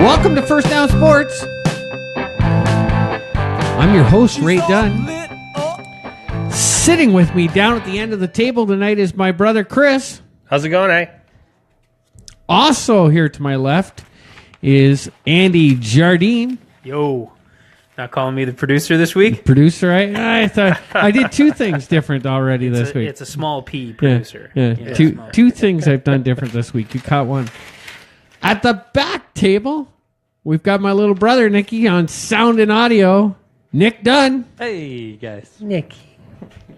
Welcome to First Down Sports. I'm your host, Ray Dunn. Sitting with me down at the end of the table tonight is my brother, Chris. How's it going, eh? Also here to my left is Andy Jardine. Yo, not calling me the producer this week? Producer, I thought I did two things different already this week. It's a small P producer. Yeah. Two things I've done different this week. You caught one. At the back table, we've got my little brother, Nicky, on sound and audio. Nick Dunn. Hey, guys. Nick.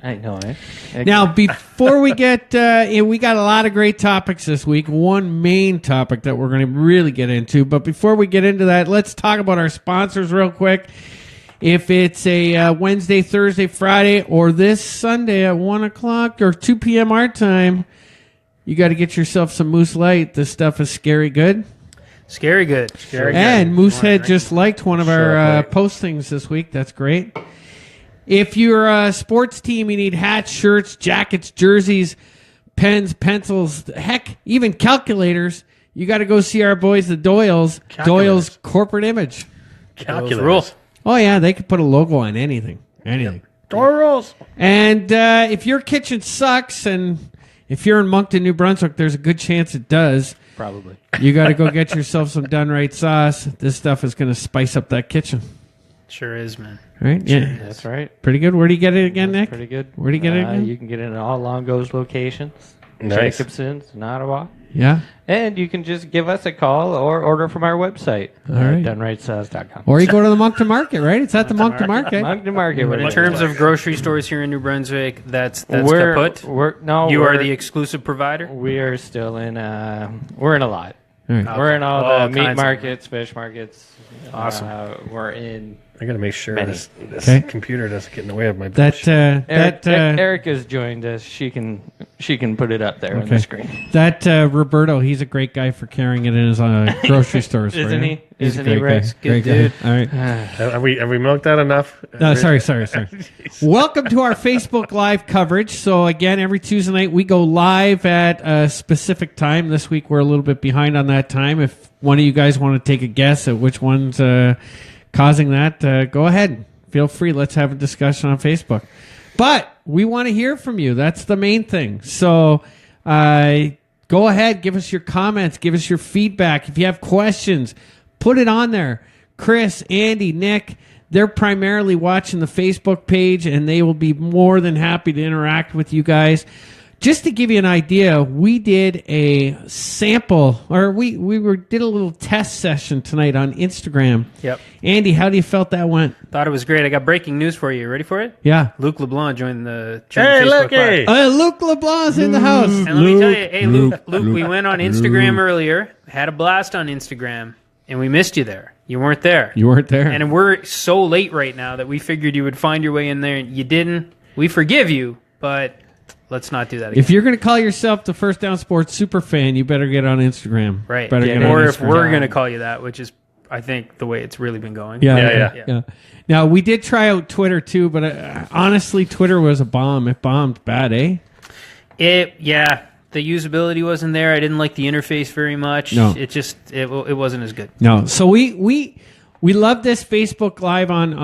I know, eh? Now, before we get, we got a lot of great topics this week. One main topic that we're going to really get into. But before we get into that, let's talk about our sponsors real quick. If it's a Wednesday, Thursday, Friday, or this Sunday at 1 o'clock or 2 p.m. our time, you got to get yourself some Moose Light. This stuff is scary good. Scary good. Scary And good. Moosehead just liked one of our postings this week. That's great. If you're a sports team, you need hats, shirts, jackets, jerseys, pens, pencils, heck, even calculators, you got to go see our boys, the Doyles. Doyle's Corporate Image. Calculus. rules. Oh, yeah, they could put a logo on anything. Anything. Door rules. And if your kitchen sucks, and if you're in Moncton, New Brunswick, there's a good chance it does. Probably. You got to go get yourself some Done Right sauce. This stuff is going to spice up that kitchen. Sure is, man. Right? Yeah. That's right. Pretty good. Where do you get it again, Nick? Pretty good. Where do you get it again? You can get it in all Longo's locations. Nice. Jacobson's, in Ottawa. Yeah. And you can just give us a call or order from our website. All right. DoneRightSauce.com. Or you go to the Moncton Market, right? It's at the Moncton Market. Moncton Market. But in terms of grocery stores here in New Brunswick, that's we're, kaput. You are the exclusive provider? We are still in, we're in a lot. All right. We're in all All the meat kinds of- markets, fish markets. Awesome. We're in... I got to make sure Many. this Okay. computer doesn't get in the way of my That Erica's joined us. She can put it up there on Okay. the screen. Roberto, he's a great guy for carrying it in his grocery stores. for Isn't you. he? He's Isn't a he, great Rex? guy. Great Good guy. All right. Have we milked that enough? No, sorry. Welcome to our Facebook Live coverage. So again, every Tuesday night we go live at a specific time. This week we're a little bit behind on that time. If one of you guys want to take a guess at which one's causing that, go ahead. Feel free. Let's have a discussion on Facebook. But we want to hear from you. That's the main thing. So go ahead. Give us your comments. Give us your feedback. If you have questions, put it on there. Chris, Andy, Nick, they're primarily watching the Facebook page, and they will be more than happy to interact with you guys. Just to give you an idea, we did a sample, or we did a little test session tonight on Instagram. Yep. Andy, how do you felt that went? Thought it was great. I got breaking news for you. Ready for it? Yeah. Luke LeBlanc joined the Hey, Facebook Luke! Live. Luke LeBlanc's in the house. And let me tell you, hey, Luke, we went on Instagram earlier, had a blast on Instagram, and we missed you there. You weren't there. You weren't there. And we're so late right now that we figured you would find your way in there. You didn't. We forgive you, but let's not do that again. If you're going to call yourself the First Down Sports super fan, you better get on Instagram. Right. Better get Or on if Instagram. we're going to call you that, which is, I think, the way it's really been going. Yeah. Now, we did try out Twitter, too, but honestly, Twitter was a bomb. It bombed bad, eh? The usability wasn't there. I didn't like the interface very much. No. It wasn't as good. No. So we love this Facebook Live on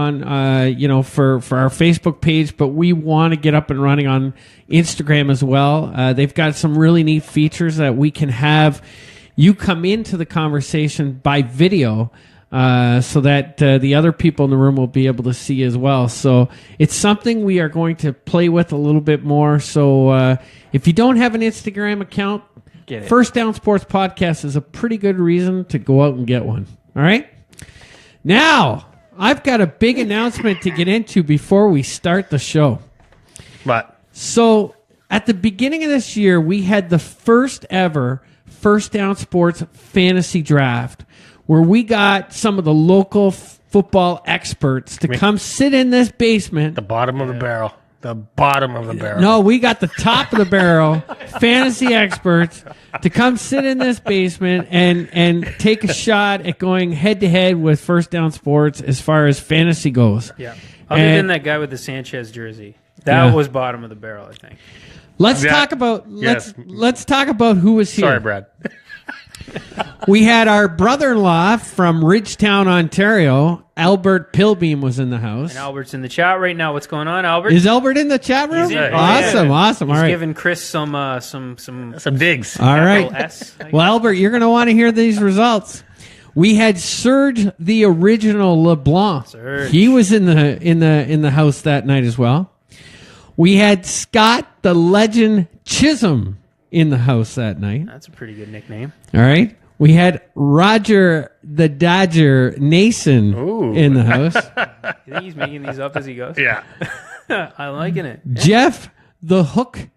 for our Facebook page, but we want to get up and running on Instagram as well. They've got some really neat features that we can have you come into the conversation by video, so that the other people in the room will be able to see as well. So it's something we are going to play with a little bit more. So if you don't have an Instagram account, Get it. First Down Sports Podcast is a pretty good reason to go out and get one. All right? Now, I've got a big announcement to get into before we start the show. But So, at the beginning of this year, we had the first ever First Down Sports Fantasy Draft, where we got some of the local football experts to come sit in this basement. the bottom of the barrel. The bottom of the barrel. No, we got the top of the barrel fantasy experts to come sit in this basement and take a shot at going head to head with First Down Sports as far as fantasy goes. Yeah. Other And- than that guy with the Sanchez jersey, that Yeah. was bottom of the barrel, I think. Let's Yeah. talk about Yes. let's talk about who was here. Sorry, Brad. We had our brother-in-law from Ridgetown, Ontario. Albert Pilbeam was in the house. And Albert's in the chat right now. What's going on, Albert? Is Albert in the chat room? He's in. Awesome, awesome. He's All right. giving Chris some Some digs. All right. capital S. Well, Albert, you're going to want to hear these results. We had Serge, the original LeBlanc. Serge. He was in the house that night as well. We had Scott, the legend Chisholm, in the house that night. That's a pretty good nickname. All right. We had Roger, the Dodger Nason, Ooh. in the house. You think he's making these up as he goes? Yeah. I'm liking it. Jeff, the Hook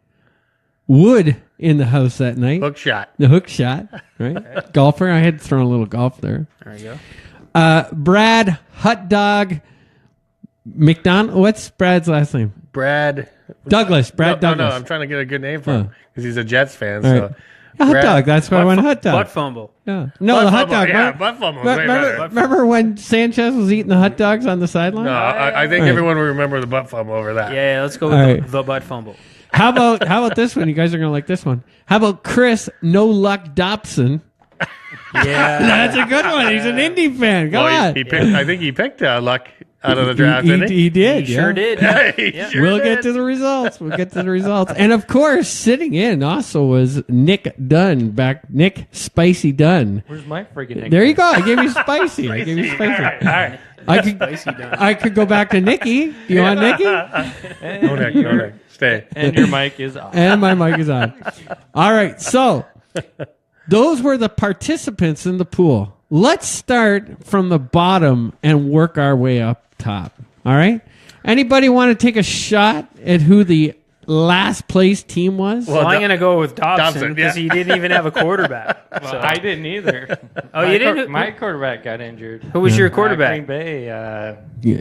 Wood, in the house that night. Hook shot. The hook shot, right? Golfer. I had thrown a little golf there. There we go. Brad Hot Dog McDonald. What's Brad's last name? Brad. Douglas. Brad Douglas. No, I'm trying to get a good name for him Oh. because he's a Jets fan. All So. right. Hot Brad- dog. That's why I went hot dog. Butt fumble. Yeah. No, Butt the hot fumble, dog. yeah, Remember- butt fumble was way remember, better. remember when Sanchez was eating the hot dogs on the sideline? No, I think All right. everyone will remember the butt fumble over that. Yeah, let's go with All right. the butt fumble. How about this one? You guys are gonna like this one. How about Chris No Luck Dobson? Yeah. That's a good one. He's an Indy fan. Go Well, on. he picked, I think he picked Luck out of the draft, he, didn't he? he did. He yeah. sure did. Yeah, Yeah. he Yeah. sure We'll did. get to the results. We'll get to the results. And of course, sitting in also was Nick Dunn back. Nick Spicy Dunn. Where's my freaking nickname? There you go. I gave you spicy. I gave you spicy. All right. I could, Spicy Dunn. I could go back to Nikki. You want Nikki? No, Nick, no, Nick. Stay. And your mic is off. And my mic is on. All right. So those were the participants in the pool. Let's start from the bottom and work our way up top. All right. Anybody want to take a shot at who the last place team was? Well, Well, I'm going to go with Dobson Dobson, because yeah. he didn't even have a quarterback. Well, So- I didn't either. Oh, you didn't? My quarterback got injured. Who was your Green quarterback? Bay. Yeah.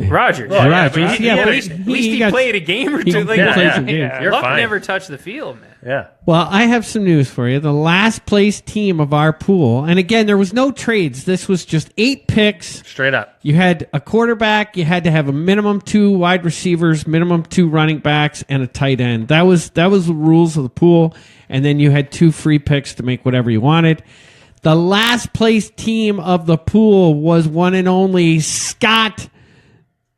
Rogers. Well, yeah, Rogers. but he- Yeah, yeah, but but At least he got- played a game or he two. Like, played yeah, some games. yeah. You're Luck fine. never touched the field, man. Yeah. Well, I have some news for you. The last place team of our pool, and again, there was no trades. This was just 8 picks. Straight up. You had a quarterback. You had to have a minimum 2 wide receivers, minimum 2 running backs, and a tight end. That was the rules of the pool. And then you had 2 free picks to make whatever you wanted. The last place team of the pool was one and only Scott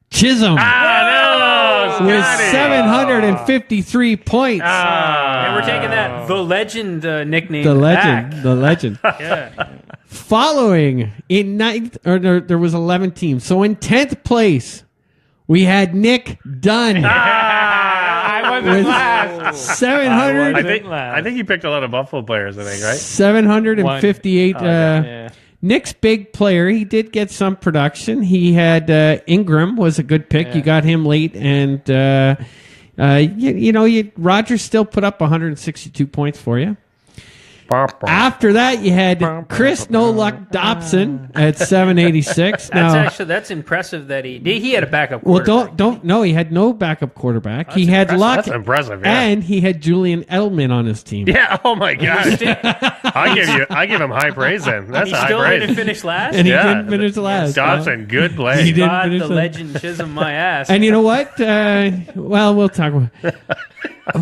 Chisholm Ah, no! with Scotty. 753 points. And we're taking that the legend nickname. The legend, back. the legend. Yeah. Following in ninth, or there was 11 teams. So in 10th place, we had Nick Dunn I wasn't with last. 700, I think he picked a lot of Buffalo players, I think, right? 758. Yeah. Nick's big player. He did get some production. He had Ingram was a good pick. Yeah. You got him late, and Rogers still put up 162 points for you. After that, you had Chris No Luck Dobson at 786. That's impressive that he had a backup Well, quarterback. no, he had no backup quarterback. He had impressive. Luck, That's impressive, yeah. and he had Julian Edelman on his team. Yeah, oh my gosh. I give him high praise then. That's He high still praise. didn't finish last. And he Yeah. didn't finish last. Dobson, good He play. did. God, finish the the- legend Chisholm my ass. And you know what? Well, we'll talk about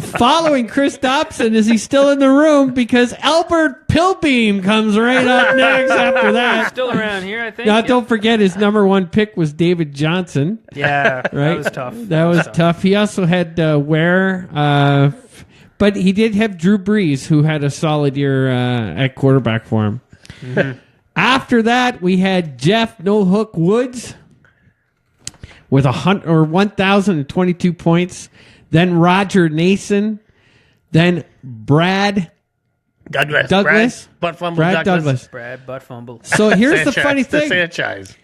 following Chris Dobson. Is he still in the room? Because Albert Pilbeam comes right up next after that. Still around here, I think. Now, Yeah. don't forget his number 1 pick was David Johnson. Yeah, Right? that was tough. That was tough. He also had Ware, but he did have Drew Brees, who had a solid year at quarterback for him. Mm-hmm. After that, we had Jeff No Hook Woods with 1,022 points. Then Roger Nason. Then Brad Douglas. Douglas. Butt fumble Brad Douglas. Brad butt fumble. So here's the Sanchez. funny thing. Sanchez.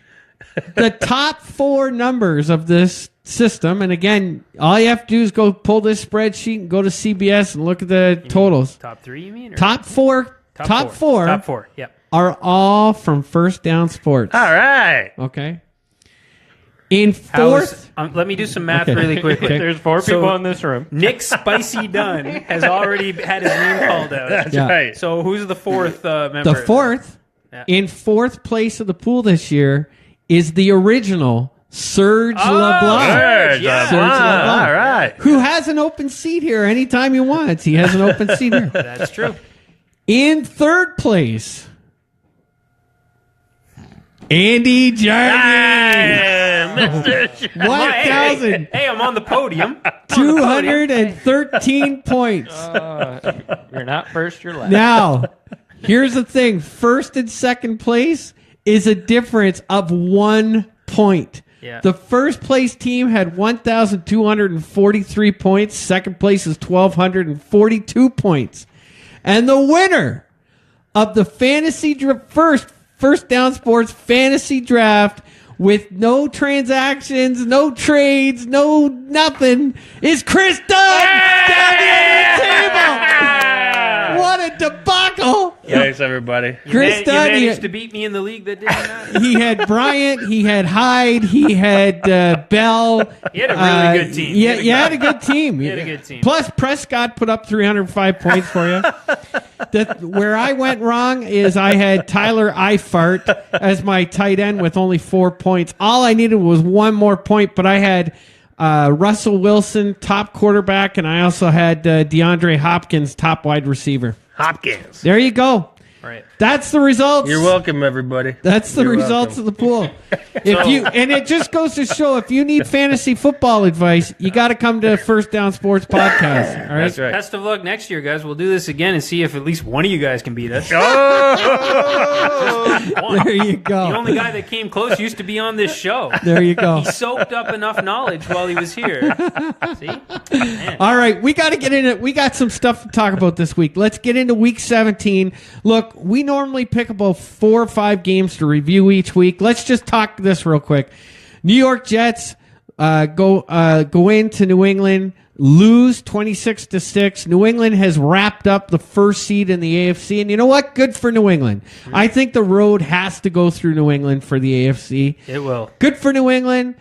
The top 4 numbers of this system, and again, all you have to do is go pull this spreadsheet and go to CBS and look at the totals. Top 3, you mean? Or Top four Top 4. Yep. are all from First Down Sports. All right. Okay. In How is- fourth, let me do some math Okay. really quickly. Okay. There's 4 So- people in this room. Nick Spicy Dunn has already had his name called out. That's Yeah. right. So who's the 4th member? the fourth, Yeah. in 4th place of the pool this year is the original Serge LeBlanc, Good. Yeah. Serge LeBlanc. All right. who has an open seat here anytime he wants. He has an open seat here. That's true. In 3rd place, Andy Jardy. Mr. 1,213 Hey, I'm on the podium. points. You're not first, you're last. Now, here's the thing. First and second place is a difference of 1 point. Yeah. The first place team had 1,243 points. Second place is 1,242 points. And the winner of the First Down Sports fantasy draft with no transactions, no trades, no nothing is Chris Dunn down the end of the table. What a debacle. Thanks, everybody. Chris You Dunn, managed to beat me in the league that didn't matter. he had Bryant, he had Hyde, he had Bell. He had a really good team. Yeah, you had a good team. He had a good team. Plus, Prescott put up 305 points for you. Where I went wrong is I had Tyler Eifert as my tight end with only 4 points. All I needed was 1 more point, but I had Russell Wilson, top quarterback, and I also had DeAndre Hopkins, top wide receiver. Hopkins. There you go. Right. That's the results. You're welcome, everybody. That's the You're results welcome. of the pool. And it just goes to show if you need fantasy football advice, you got to come to First Down Sports Podcast. All right. That's right. Best of luck next year, guys. We'll do this again and see if at least one of you guys can beat us. One. There you The go. only guy that came close used to be on this show. There you go. He soaked up enough knowledge while he was here. See? Man. All right, we got to get in it. We got some stuff to talk about this week. Let's get into Week 17. Look, we normally pick about 4 or 5 games to review each week. Let's just talk this real quick. New York Jets go into New England, lose 26-6. New England has wrapped up the first seed in the AFC, and you know what? Good for New England. I think the road has to go through New England for the AFC. It will. Good for New England.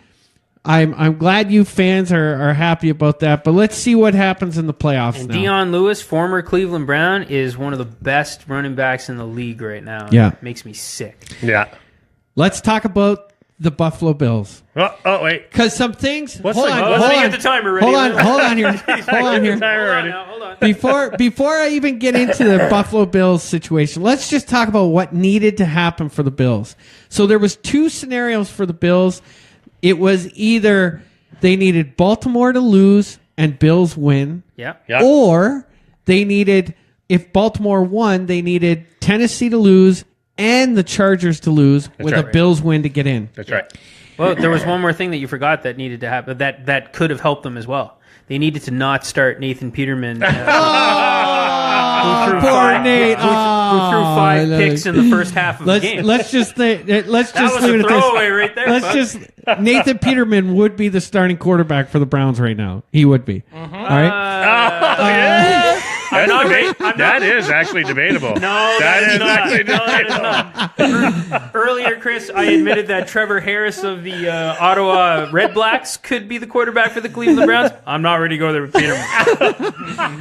I'm glad you fans are happy about that, but let's see what happens in the playoffs And now. Deion Lewis, former Cleveland Brown, is one of the best running backs in the league right now. Yeah. Makes me sick. Yeah. Let's talk about the Buffalo Bills. Oh, wait. Because some things. What's hold the- on, oh, hold let me on. get the timer ready. Hold on here. Hold on here. Hold on. Before I even get into the Buffalo Bills situation, let's just talk about what needed to happen for the Bills. So there was 2 scenarios for the Bills. It was either they needed Baltimore to lose and Bills win, Yeah. Yeah. or they needed, if Baltimore won, they needed Tennessee to lose and the Chargers to lose with a right. Bills win to get in. That's right. Well, there was one more thing that you forgot that needed to happen. That could have helped them as well. They needed to not start Nathan Peterman. Who threw Poor five- Nate. Who threw I 5 love picks it. in the first half of the Let's game. let's just leave that was it a at this. throwaway right there. Let's folks. just Nathan Peterman would be the starting quarterback for the Browns right now. He would be. All right. That is actually debatable. No, that is actually No, that is not. Earlier, Chris, I admitted that Trevor Harris of the Ottawa Red Blacks could be the quarterback for the Cleveland Browns. I'm not ready to go there with Peterman.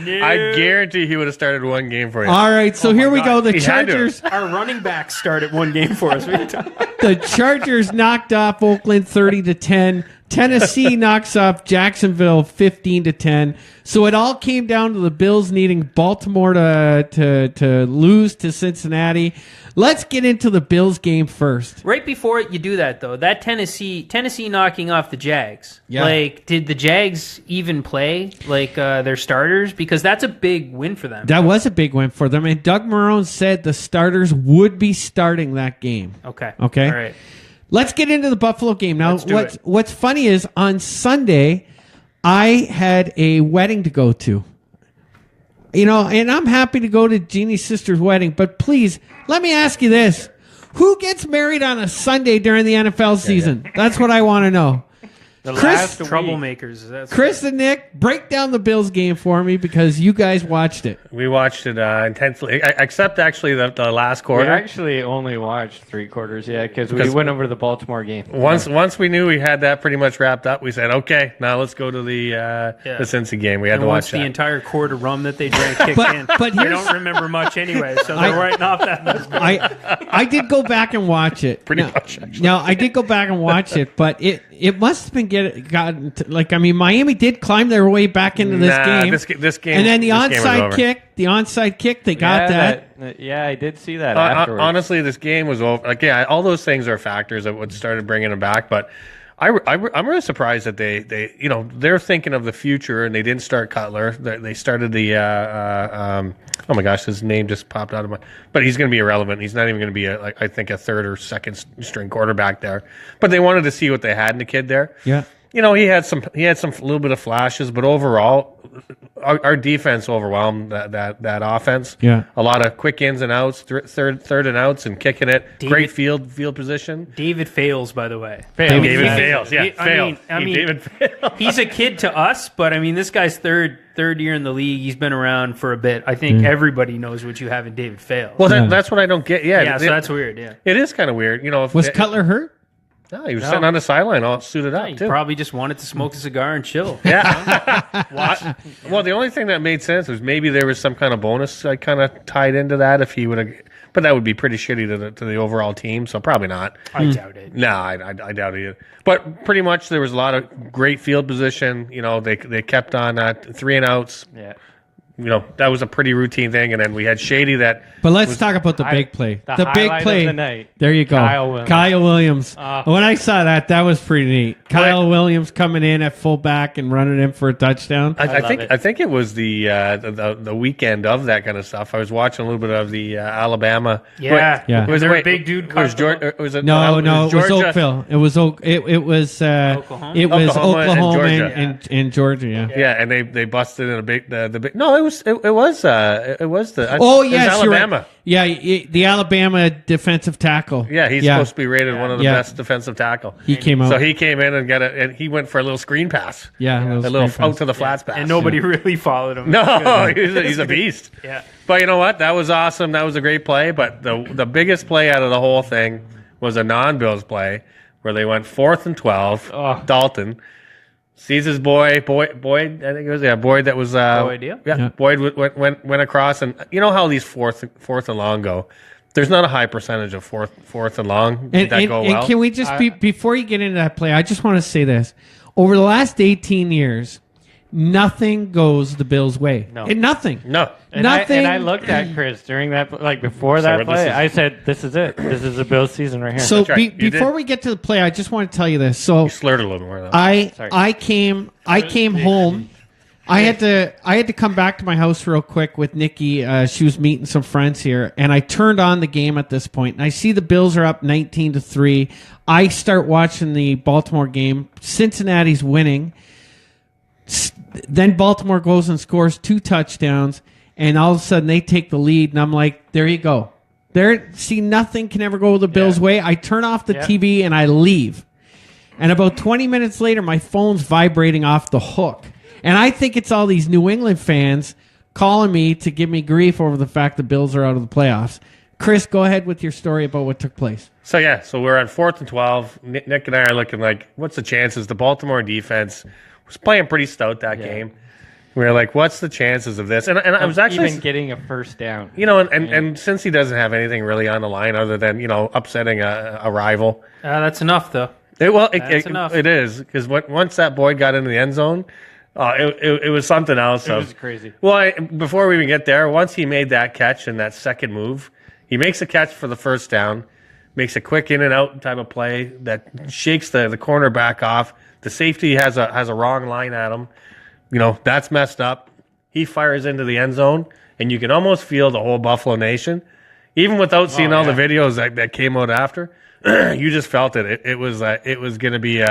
No. I guarantee he would have started one game for you. All right. So here we God. go. The He had to. Chargers. Our running backs started one game for us. What are you talking about? The Chargers knocked off Oakland 30-10. Tennessee knocks off Jacksonville 15-10. So it all came down to the Bills needing Baltimore to lose to Cincinnati. Let's get into the Bills game first. Right before you do that, though, that Tennessee knocking off the Jags. Yeah. Like, did the Jags even play like their starters? Because that's a big win for them. That was a big win for them. And Doug Marrone said the starters would be starting that game. Okay. Okay. All right. Let's get into the Buffalo game. Now, Let's do it. what's funny is on Sunday, I had a wedding to go to. You know, and I'm happy to go to Jeannie's sister's wedding, but please, let me ask you this. Who gets married on a Sunday during the NFL season? That's what I want to know. The Chris- last week- Troublemakers. That's Chris and Nick, break down the Bills game for me because you guys watched it. We watched it intensely, except actually the last We quarter. actually only watched 3 quarters, because we went over the Baltimore game. Once we knew we had that pretty much wrapped up, we said, okay, now let's go to the Cincy game. We had And to once watch the that. entire quart of rum that they drank kicked in, but they here's- don't remember much anyway, so they're writing off that. I did go back and watch it. Pretty Now- much, actually. Now I did go back and watch it, but it must have been like, I mean, Miami did climb their way back into this game. This game, and then the this game was onside over. kick, they got that. Yeah, I did see that afterwards. Honestly, this game was over. Like, yeah, all those things are factors that would started bringing him back. But I'm really surprised that they they're thinking of the future and they didn't start Cutler. They started the oh my gosh, his name just popped out of my. But he's going to be irrelevant. He's not even going to be I think a third or second string quarterback there. But they wanted to see what they had in the kid there. Yeah. He had some little bit of flashes, but overall, our defense overwhelmed that offense. Yeah. A lot of quick ins and outs, third and outs, and kicking it. Great field position. David Fails, by the way. David Fails, yeah, I mean, David Fails. He's a kid to us, but I mean, this guy's third year in the league. He's been around for a bit. I think everybody knows what you have in David Fails. Well, that's what I don't get. Yeah, so that's weird. Yeah, it is kind of weird. Was Cutler hurt? No, he was sitting on the sideline all suited up, he too. probably just wanted to smoke a cigar and chill. Yeah. Well, the only thing that made sense was maybe there was some kind of bonus kind of tied into that if he would have, but that would be pretty shitty to the overall team, so probably not. I doubt it. No, I doubt it. But pretty much there was a lot of great field position. They kept on 3 and outs. Yeah. That was a pretty routine thing, and then we had Shady that. But let's talk about the big play. The big highlight play. of the night. There you go. Kyle Williams. When I saw that was pretty neat. Kyle Williams coming in at fullback and running in for a touchdown. I think it was the weekend of that kind of stuff. I was watching a little bit of the Alabama. Yeah. Was there a big dude? It was Georgia. No, it was Oakville. It was Oklahoma. It was Oklahoma and and Georgia. Yeah. Yeah, and they busted in a big the big. No, it was the. Oh it yes, was Alabama. Right. Yeah, the Alabama defensive tackle. Yeah, he's supposed to be rated one of the Yeah. best defensive tackle. He came out. So he came in and he went for a little screen pass. Yeah, a little out to the flats pass. And nobody really followed him. No, he's a beast. Yeah. But you know what? That was awesome. That was a great play. But the biggest play out of the whole thing was a non-Bills play where they went 4th and 12. Dalton sees his Boyd. I think it was Boyd. That was Boyd, yeah. Yeah. Boyd went across, and you know how these fourth and long go. There's not a high percentage of fourth and long that go well. And can we just before you get into that play? I just want to say this: over the last 18 years, nothing goes the Bills' way. No. Nothing. No. Nothing. I looked at Chris during that, before that play. I said, "This is it. This is the Bills' season right here." So right. before we get to the play, I just want to tell you this. So You slurred a little more, though. I came home. I had to come back to my house real quick with Nikki. She was meeting some friends here, and I turned on the game at this point, and I see the Bills are up 19-3. I start watching the Baltimore game. Cincinnati's winning. Then Baltimore goes and scores 2 touchdowns, and all of a sudden they take the lead, and I'm like, there you go. Nothing can ever go the Bills' way. I turn off the TV and I leave. And about 20 minutes later, my phone's vibrating off the hook. And I think it's all these New England fans calling me to give me grief over the fact the Bills are out of the playoffs. Chris, go ahead with your story about what took place. So we're on 4th and 12. Nick and I are looking like, what's the chances? The Baltimore defense was playing pretty stout that game. We were like, what's the chances of this? And I was actually even getting a first down. And since he doesn't have anything really on the line other than upsetting a rival, That's enough, though. That's enough. It is because once that Boyd got into the end zone, it was something else. It was crazy. Well, before we even get there, once he made that catch and that second move, he makes a catch for the first down, makes a quick in and out type of play that shakes the cornerback off. The safety has a wrong line at him. That's messed up. He fires into the end zone, and you can almost feel the whole Buffalo Nation, even without seeing all the videos that came out after. You just felt it. It was going to be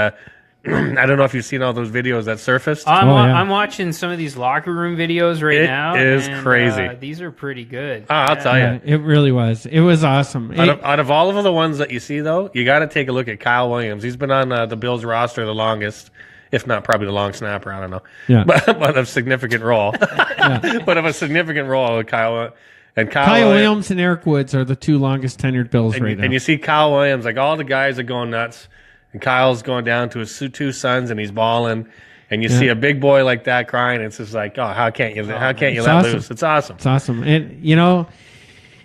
I don't know if you've seen all those videos that surfaced. I'm watching some of these locker room videos right now. It is crazy. These are pretty good. I'll tell you. It really was. It was awesome. Out of all of the ones that you see, though, you got to take a look at Kyle Williams. He's been on the Bills roster the longest, if not probably the long snapper. I don't know. Yeah. But of significant role. But of a significant role with Kyle. And Kyle Williams and Eric Woods are the 2 longest tenured Bills right now. And you see Kyle Williams, like all the guys are going nuts. And Kyle's going down to his 2 sons, and he's balling. And you see a big boy like that crying. It's just like, how can't you let loose? It's awesome. It's awesome. And,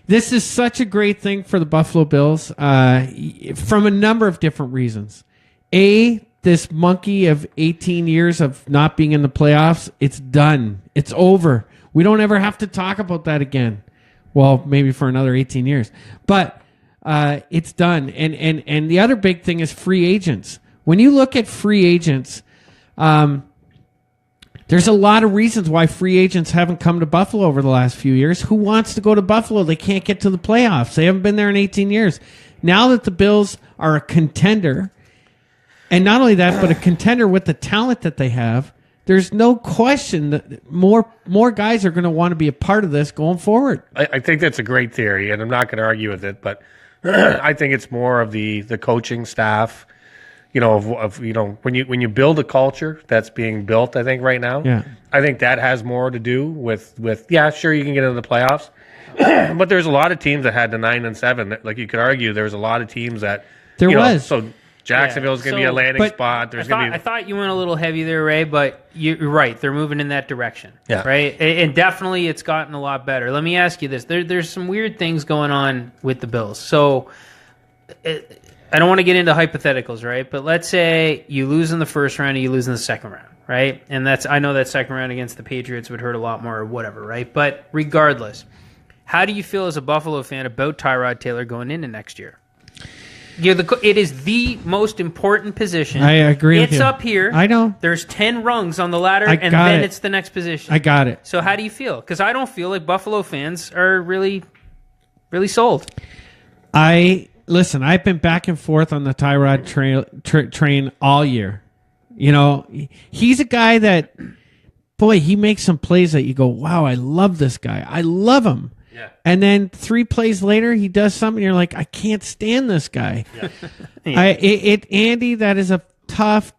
this is such a great thing for the Buffalo Bills from a number of different reasons. A, this monkey of 18 years of not being in the playoffs, it's done. It's over. We don't ever have to talk about that again. Well, maybe for another 18 years. But it's done. And the other big thing is free agents. When you look at free agents, there's a lot of reasons why free agents haven't come to Buffalo over the last few years. Who wants to go to Buffalo? They can't get to the playoffs. They haven't been there in 18 years. Now that the Bills are a contender, and not only that, but a contender with the talent that they have, there's no question that more guys are going to want to be a part of this going forward. I think that's a great theory, and I'm not going to argue with it, but I think it's more of the coaching staff, when you build a culture that's being built, I think right now, I think that has more to do with sure, you can get into the playoffs, but there's a lot of teams that had the 9-7. Like you could argue, there's a lot of teams that so Jacksonville's going to be a landing spot. I thought you went a little heavy there, Ray, but you're right. They're moving in that direction, right? And definitely, it's gotten a lot better. Let me ask you this: there's some weird things going on with the Bills. So, I don't want to get into hypotheticals, right? But let's say you lose in the first round and you lose in the second round, right? And I know that second round against the Patriots would hurt a lot more, or whatever, right? But regardless, how do you feel as a Buffalo fan about Tyrod Taylor going into next year? It is the most important position. I agree with you. It's up here. I know. There's 10 rungs on the ladder, and then it's the next position. I got it. So how do you feel? Because I don't feel like Buffalo fans are really, really sold. Listen, I've been back and forth on the Tyrod train all year. He's a guy that, boy, he makes some plays that you go, wow, I love this guy. I love him. Yeah. And then 3 plays later, he does something. You're like, I can't stand this guy. Yeah. Andy, that is a tough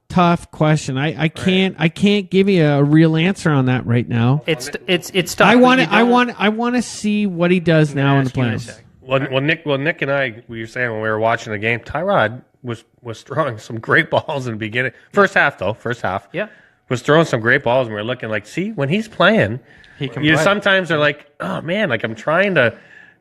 question. I can't give you a real answer on that right now. It's tough. I want to see what he does now in the playoffs. Well, Nick and I, we were saying when we were watching the game, Tyrod was throwing some great balls in the beginning. First half. Yeah. Was throwing some great balls, and we were looking like, see, when he's playing, you sometimes are like, oh man, like I'm trying to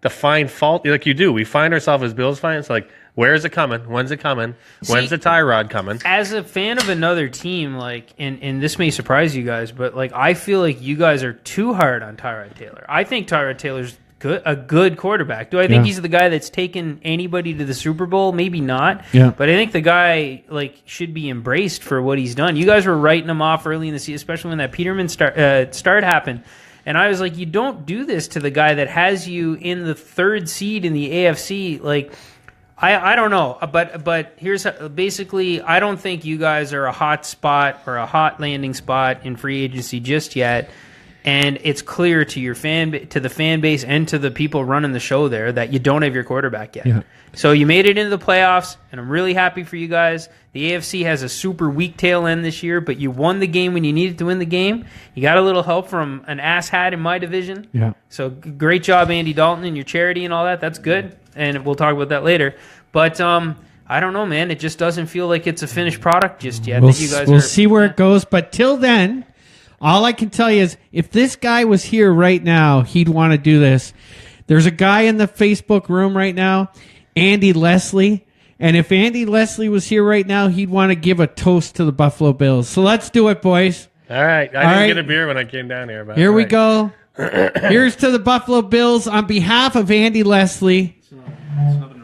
find fault, like you do. We find ourselves as Bills fans, like, where's it coming? When's it coming? When's the Tyrod coming? As a fan of another team, like, and this may surprise you guys, but like I feel like you guys are too hard on Tyrod Taylor. I think Tyrod Taylor's a good quarterback. Do I think he's the guy that's taken anybody to the Super Bowl? Maybe not. Yeah. But I think the guy should be embraced for what he's done. You guys were writing him off early in the season, especially when that Peterman start happened. And I was like, you don't do this to the guy that has you in the 3rd seed in the AFC. Like, I don't know, but here's basically, I don't think you guys are a hot spot or a hot landing spot in free agency just yet. And it's clear to the fan base and to the people running the show there that you don't have your quarterback yet. Yeah. So you made it into the playoffs, and I'm really happy for you guys. The AFC has a super weak tail end this year, but you won the game when you needed to win the game. You got a little help from an asshat in my division. Yeah. So great job, Andy Dalton, and your charity and all that. That's good, and we'll talk about that later. But I don't know, man. It just doesn't feel like it's a finished product just yet. We'll see where it goes, but till then, all I can tell you is if this guy was here right now, he'd want to do this. There's a guy in the Facebook room right now, Andy Leslie. And if Andy Leslie was here right now, he'd want to give a toast to the Buffalo Bills. So let's do it, boys. All right. I didn't get a beer when I came down here. But here we go. Here's to the Buffalo Bills on behalf of Andy Leslie.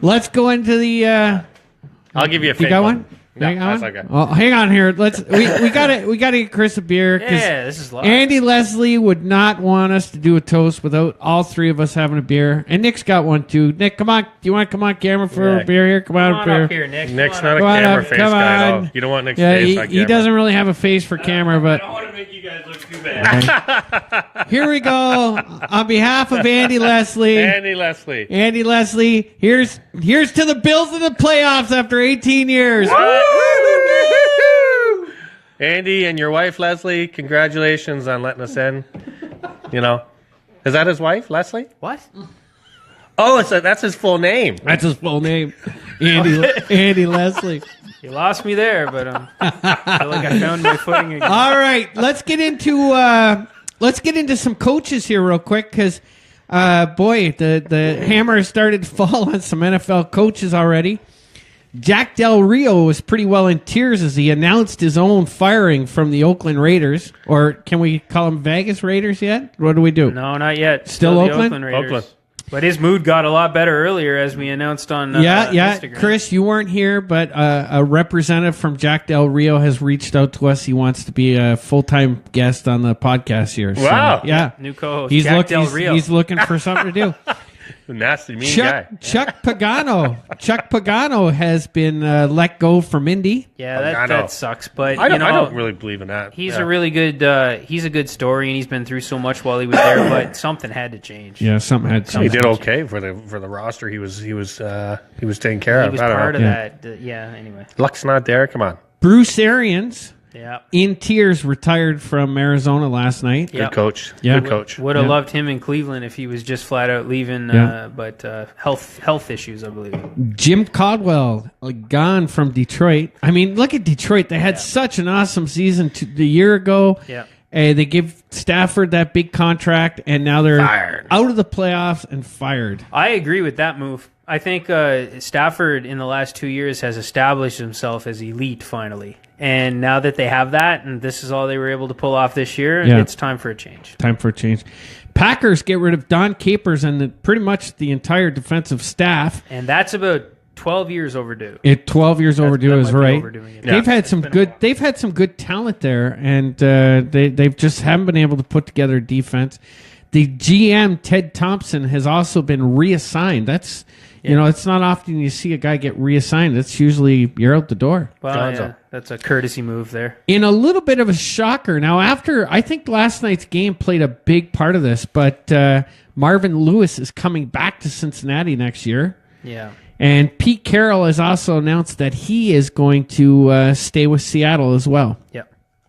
Let's go into the... I'll give you a fake You got one? No, that's okay. Oh, hang on here. We gotta get Chris a beer. Yeah, this is live. Andy Leslie would not want us to do a toast without all 3 of us having a beer. And Nick's got one too. Nick, come on. Do you want to come on camera for a beer here? Come on up here, Nick. Nick's not a camera face guy at all. You don't want Nick's face on camera. He doesn't really have a face for camera, but I don't want to make you guys look too bad. Here we go. On behalf of Andy Leslie. Andy Leslie, here's to the Bills in the playoffs after 18 years. Andy and your wife Leslie, congratulations on letting us in. Is that his wife, Leslie? What? Oh, that's his full name. That's his full name, Andy Leslie. You lost me there, but I feel like I found my footing again. All right, let's get into some coaches here real quick because, boy, the hammer started to fall on some NFL coaches already. Jack Del Rio was pretty well in tears as he announced his own firing from the Oakland Raiders. Or can we call them Vegas Raiders yet? What do we do? No, not yet. Still the Oakland? Raiders. Oakland. But his mood got a lot better earlier, as we announced on Instagram. Chris, you weren't here, but a representative from Jack Del Rio has reached out to us. He wants to be a full-time guest on the podcast here. So, Wow. yeah. New co-host, Jack Del Rio. He's looking for something to do. Nasty, mean guy. Chuck Pagano. Chuck Pagano has been let go from Indy. Yeah, that sucks. But I don't really believe in that. He's a really good. He's a good story, and he's been through so much while he was there. But something had to change. Yeah, something had to change. He did okay for the roster. He was taken care of. He was part of that. Anyway, Luck's not there. Come on. Bruce Arians. Yeah. In tears, retired from Arizona last night. Good coach. Yeah. Good coach. Would have loved him in Cleveland if he was just flat out leaving. But health issues, I believe. Jim Caldwell gone from Detroit. I mean, look at Detroit. They had such an awesome season the year ago. Yeah. They give Stafford that big contract, and now they're Fired. out of the playoffs and fired. I agree with that move. I think Stafford in the last 2 years has established himself as elite finally. And now that they have that, and this is all they were able to pull off this year, it's time for a change. Time for a change. Packers get rid of Don Capers and pretty much the entire defensive staff. And that's about 12 years overdue. 12 years overdue is right. Yeah. They've had some good. They've had some good talent there, and they've just haven't been able to put together a defense. The GM Ted Thompson has also been reassigned. That's it's not often you see a guy get reassigned. It's usually you're out the door. Well, that's a courtesy move there. In a little bit of a shocker. Now, I think last night's game played a big part of this, but Marvin Lewis is coming back to Cincinnati next year. Yeah. And Pete Carroll has also announced that he is going to stay with Seattle as well. Yeah.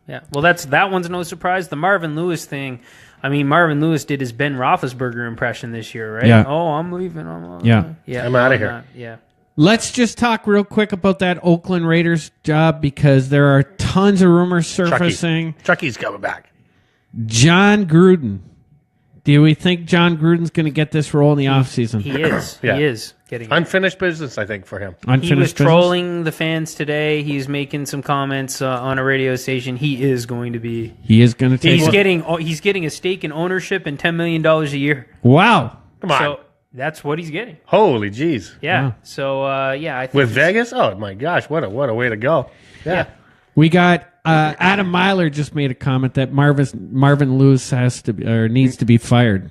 Yeah. Well, that one's no surprise. The Marvin Lewis thing. I mean, Marvin Lewis did his Ben Roethlisberger impression this year, right? Yeah. Oh, I'm leaving. Yeah. I'm out of here. Yeah. Let's just talk real quick about that Oakland Raiders job because there are tons of rumors surfacing. Chucky's coming back. John Gruden. Do we think John Gruden's going to get this role in the offseason? He is. Yeah. He is getting unfinished business, I think, for him. He was trolling the fans today. He's making some comments on a radio station. He is going to be. He is going to take. He's getting a stake in ownership and $10 million a year. Wow! Come on. So that's what he's getting. Holy jeez. Yeah. Wow. So I think with Vegas. Oh my gosh! What a way to go. Yeah. We got Adam Myler just made a comment that Marvin Lewis needs to be fired.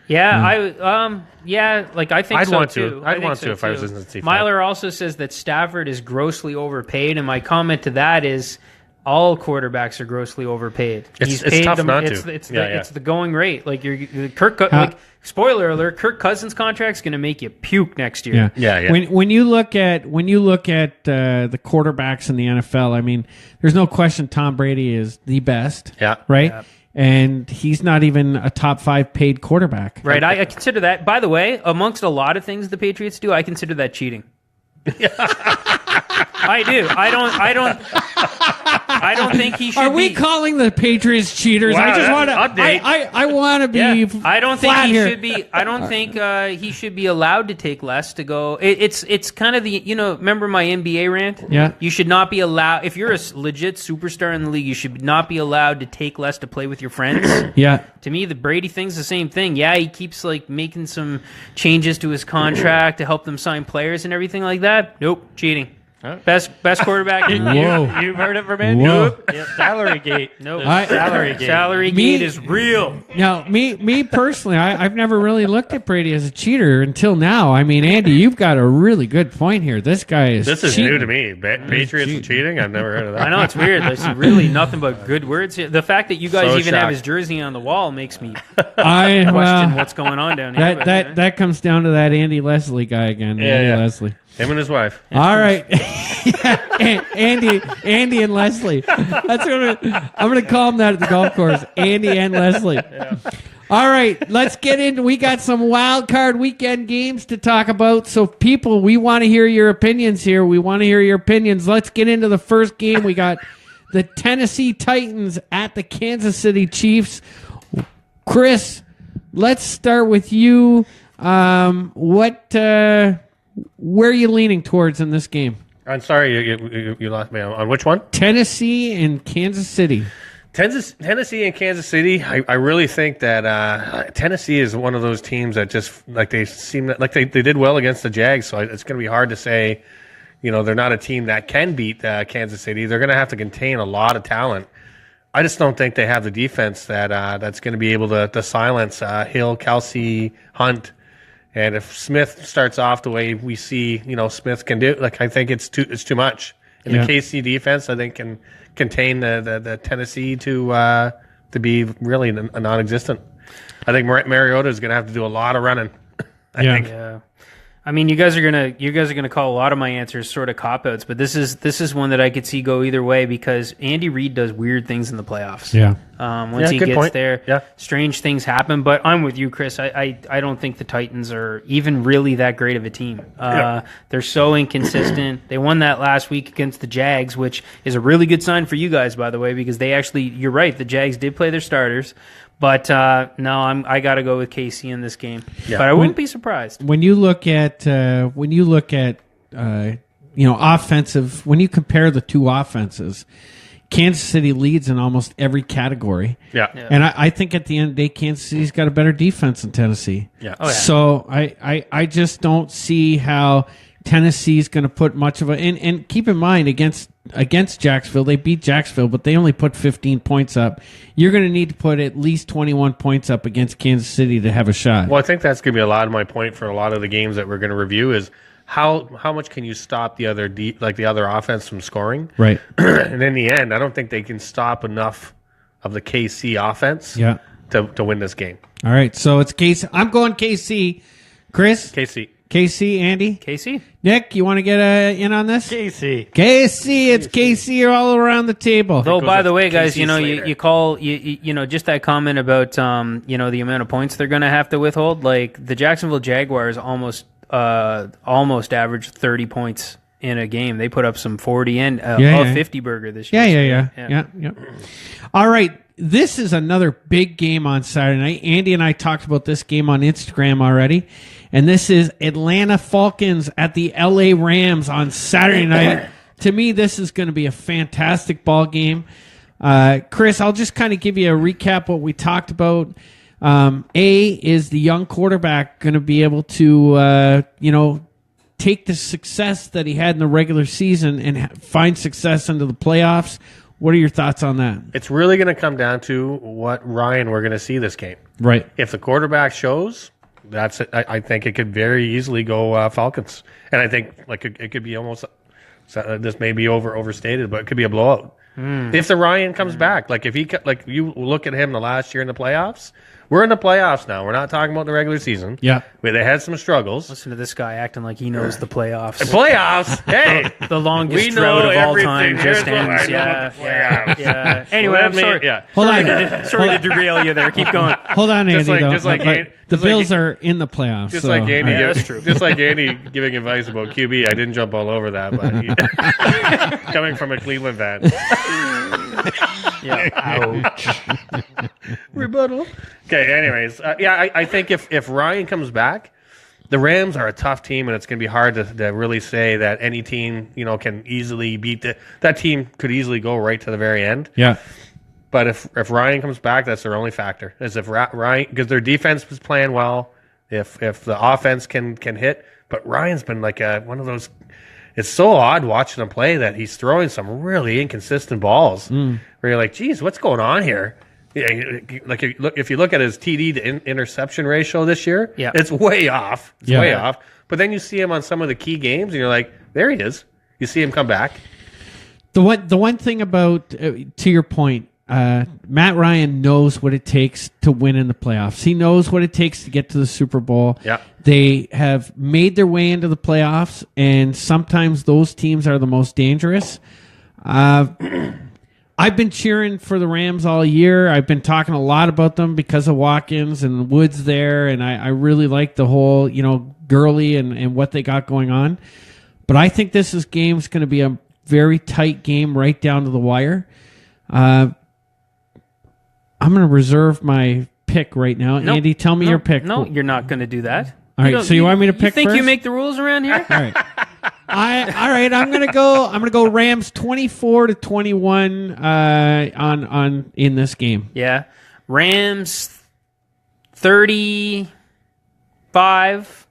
Yeah, I think I'd so want too. to. I'd want to if I was in Cincinnati. Myler also says that Stafford is grossly overpaid, and my comment to that is all quarterbacks are grossly overpaid. It's tough not to. It's the going rate. Like like spoiler alert, Kirk Cousins' contract's going to make you puke next year. Yeah. When you look at the quarterbacks in the NFL, I mean, there's no question Tom Brady is the best. Yeah. Right. Yeah. And he's not even a top 5 paid quarterback. Right. I consider that. By the way, amongst a lot of things the Patriots do, I consider that cheating. I do. I don't think he should. Are we calling the Patriots cheaters? Wow, I just want to. update. I want to be. Yeah. I don't think he here. should be. I don't think he should be allowed to take less to go. It's kind of the remember my NBA rant. Yeah. You should not be allowed if you're a legit superstar in the league. You should not be allowed to take less to play with your friends. Yeah. To me, the Brady thing's the same thing. Yeah, he keeps making some changes to his contract to help them sign players and everything like that. Nope, cheating. Huh? Best quarterback. Whoa. You've heard it from him? Whoa. Nope. Yep. Salary gate. Nope. Salary gate. Salary gate is real. Now, me personally, I've never really looked at Brady as a cheater until now. I mean, Andy, you've got a really good point here. This guy is. This is cheating. new to me. Patriots cheating? I've never heard of that. I know, it's weird. There's really nothing but good words here. The fact that you guys So even have shocked. his jersey on the wall makes me Well, question what's going on down here. that comes down to that Andy Leslie guy again. Andy Leslie. Him and his wife. All right, Andy and Leslie. I'm gonna call him that at the golf course. Andy and Leslie. Yeah. All right, let's get into. We got some wild card weekend games to talk about. So, people, we want to hear your opinions here. Let's get into the first game. We got the Tennessee Titans at the Kansas City Chiefs. Chris, let's start with you. Where are you leaning towards in this game? I'm sorry, you lost me on which one? Tennessee and Kansas City. Tennessee and Kansas City. I really think that Tennessee is one of those teams that just like they seem like they did well against the Jags. So it's going to be hard to say, they're not a team that can beat Kansas City. They're going to have to contain a lot of talent. I just don't think they have the defense that's going to be able to silence Hill, Kelsey, Hunt. And if Smith starts off the way we see, Smith can do, I think it's too much. And the KC defense, I think, can contain the Tennessee to be really non-existent. I think Mariota is going to have to do a lot of running. I think. Yeah. I mean, you guys are gonna call a lot of my answers sort of cop-outs, but this is one that I could see go either way because Andy Reid does weird things in the playoffs. Yeah. Once he gets there, strange things happen. But I'm with you, Chris. I don't think the Titans are even really that great of a team. They're so inconsistent. They won that last week against the Jags, which is a really good sign for you guys, by the way, because they actually, you're right, the Jags did play their starters. But no, I got to go with KC in this game. Yeah. But I wouldn't be surprised. When you look at offensive, when you compare the two offenses, Kansas City leads in almost every category. Yeah. And I think at the end of the day, Kansas City's got a better defense than Tennessee. Yeah. Oh, yeah. So I just don't see how Tennessee's going to put much of a and keep in mind against Jacksonville, they beat Jacksonville, but they only put 15 points up. You're going to need to put at least 21 points up against Kansas City to have a shot. Well, I think that's going to be a lot of my point for a lot of the games that we're going to review is how much can you stop the other offense from scoring? Right. And in the end, I don't think they can stop enough of the KC offense to win this game. All right, so it's KC. I'm going KC. Chris? KC, Andy? KC? Nick, you want to get in on this? KC. It's KC all around the table. Though, by the way, guys, Slater. you call, just that comment about, the amount of points they're going to have to withhold. Like, the Jacksonville Jaguars almost averaged 30 points in a game. They put up some 40 and 50 burger this year. Yeah. All right. This is another big game on Saturday night. Andy and I talked about this game on Instagram already. And this is Atlanta Falcons at the LA Rams on Saturday night. To me, this is going to be a fantastic ball game. Chris, I'll just kind of give you a recap what we talked about. Is the young quarterback going to be able to, take the success that he had in the regular season and find success into the playoffs? What are your thoughts on that? It's really going to come down to what Ryan we're going to see this game. Right. If the quarterback shows, that's it. I think it could very easily go Falcons. And I think it could be almost this may be overstated, but it could be a blowout. If the Ryan comes back, if you look at him the last year in the playoffs, we're in the playoffs now. We're not talking about the regular season. Yeah. Where they had some struggles. Listen to this guy acting like he knows the playoffs. Playoffs? Hey! The longest drought of all time just ends. Yeah. Anyway, I'm sorry. Yeah. Hold on. Sorry to derail you there. Keep going. Hold on, Andy. The Bills like, are in the playoffs. Just so, like Andy, that's true. Just like Andy giving advice about QB, I didn't jump all over that, but coming from a Cleveland fan. Ouch. Rebuttal. Okay. Anyways, I think if Ryan comes back, the Rams are a tough team, and it's going to be hard to really say that any team can easily beat that team. Could easily go right to the very end. Yeah. But if Ryan comes back, that's their only factor. Is if Ryan, because their defense was playing well, if the offense can hit. But Ryan's been like one of those. It's so odd watching him play that he's throwing some really inconsistent balls. Where you're like, geez, what's going on here? Yeah, if you look at his TD to interception ratio this year, it's way off. It's way off. But then you see him on some of the key games, and you're like, there he is. You see him come back. The one thing about to your point, Matt Ryan knows what it takes to win in the playoffs. He knows what it takes to get to the Super Bowl. Yeah. They have made their way into the playoffs, and sometimes those teams are the most dangerous. I've been cheering for the Rams all year. I've been talking a lot about them because of Watkins and Woods there, and I really like the whole, Gurley and what they got going on. But I think this game's going to be a very tight game right down to the wire. I'm going to reserve my pick right now. Nope. Andy, tell me your pick. No, you're not going to do that. All right, so you want me to pick You think first? you make the rules around here? All right. All right, I'm gonna go Rams 24-21 on in this game. Yeah. Rams 35,